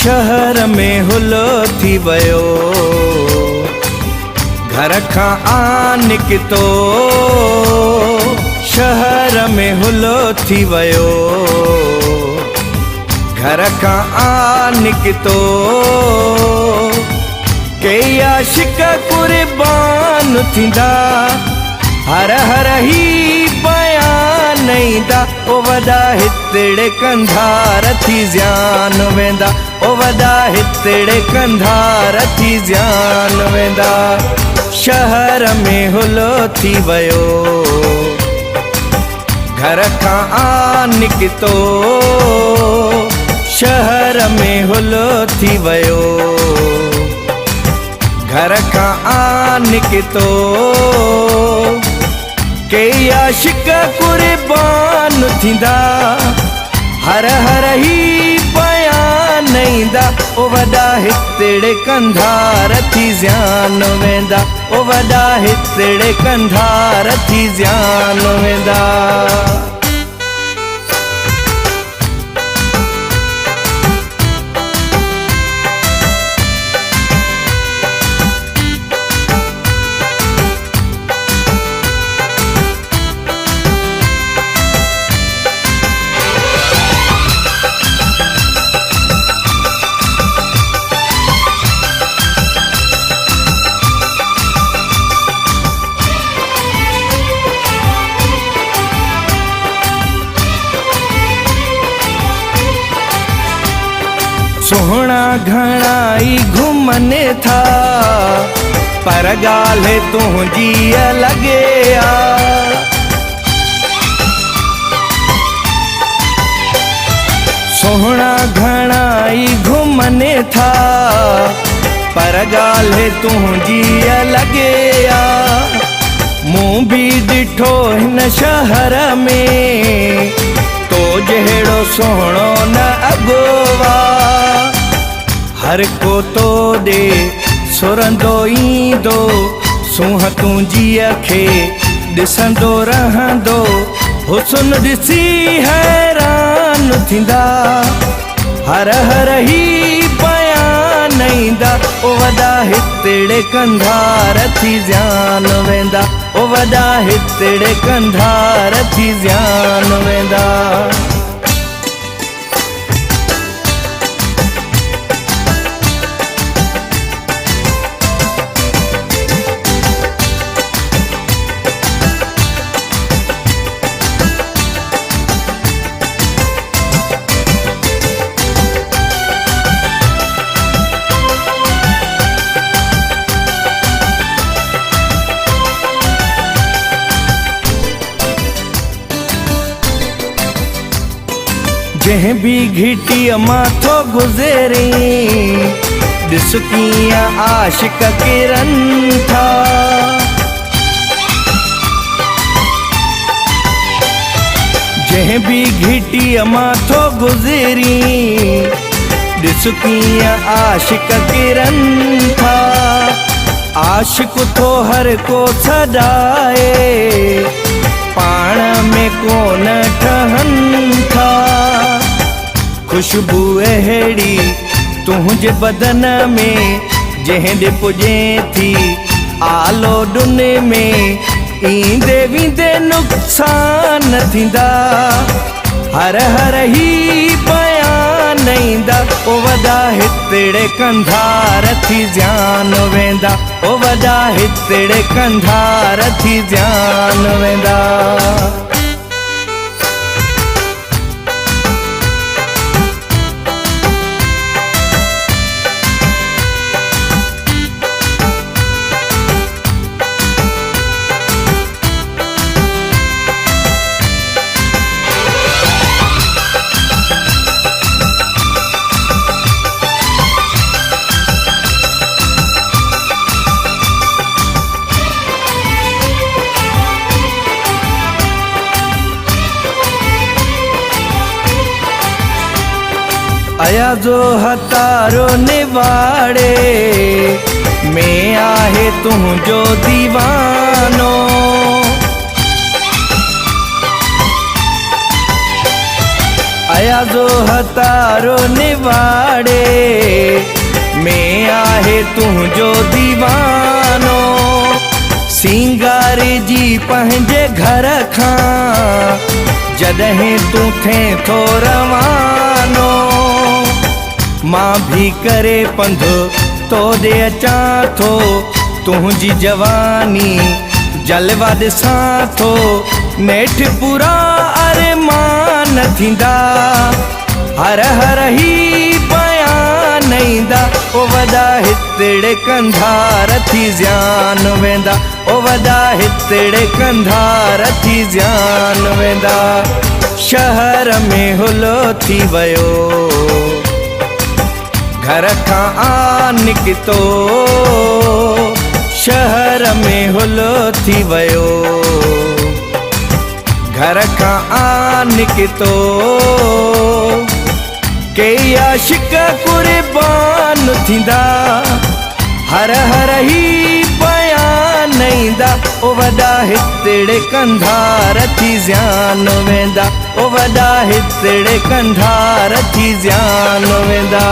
शहर में हुलो थी वयो, घर खां आ निकितो। शहर में हुलो थी वयो, घर खां आ निकितो। कई आशिक कुर्बान थींदा, हर हर ही बयान ईंदा। ओ वॾा हितड़े कंधार थी ज़्यान वेंदा, ओ वॾा हितड़े कंधार थी ज़्यान वेंदा। शहर में हुलो थी वयो, घर खां आ निकितो। शहर में हुलो थी वयो, घर खां आ निकितो। कई आशिक कुर्बान थींदा, हर हर ही बयान ईंदा। ओ वॾा हितड़े कंधार थी ज़्यान वेंदा, ओ वॾा हितड़े कंधार थी ज़्यान वेंदा। सोहना घणाई घुमने था, पर गाल्हि तुंहिंजी लॻे आ। सोहना घणाई घुमने था, पर गाल्हि तुंहिंजी लॻे आ। मूं बि ॾिठो हिन शहर में, तो जहिड़ो सोहणो न अॻोवा। हर को तो दे सुरंदो ईंदो, सूंह तुंहिंजी खे ॾिसंदो रहंदो। हुस्न ॾिसी हैरान थींदा, हर हर ही बयान ईंदा। ओ वॾा हितड़े कंधार थी ज़्यान वेंदा, ओ वॾा हितड़े कंधार थी ज़्यान वेंदा। जंहिं भी घिटीअ माथो गुज़री, ॾिस कीअं आशिक किरनि था। जंहिं भी घिटीअ माथो गुज़री, ॾिस कीअं आशिक किरनि था। आशिक थो हर को सॾाए, पाण में कोन ठहनि था। खुशबू अहिड़ी तुंहिंजे बदन में, जंहिं ॾे पुॼे थी आलो ॾुन में। ईंदे वेंदे नुक़सान थींदा, हर हर ही बयान ईंदा। ओ वॾा हितड़े कंधार थी ज़्यान वेंदा, ओ वॾा हितड़े कंधार थी ज़्यान वेंदा। आया जो हतारो निवाड़े में आहे तुंहिंजो दीवानो। आया जो हतारो तारो निवाड़े में आहे तुझो दीवानो। सिंगारे जी पंहिंजे घर खां जॾहिं तूं थिए थो रवानो। मां भी करे पंधु तो ॾे अचां थो, तुंहिंजी जवानी जलवा ॾिसां थो। नेठ पूरा अरमान थींदा, हर हर ही बयान ईंदा। ओ वॾा हितड़े कंधार थी ज़्यान वेंदा, ओ वॾा हितड़े कंधार थी ज़्यान वेंदा। शहर में हुलो थी वियो, घर खां आ निकितो। शहर में हुलो थी वियो, घर खां आ निकितो। के आशिक कुर्बान थींदा, हर हर ही बयान ईंदा। ओ वॾा हितड़े कंधार थी ज़्यान वेंदा, ओ वॾा हितड़े कंधार थी ज़्यान वेंदा।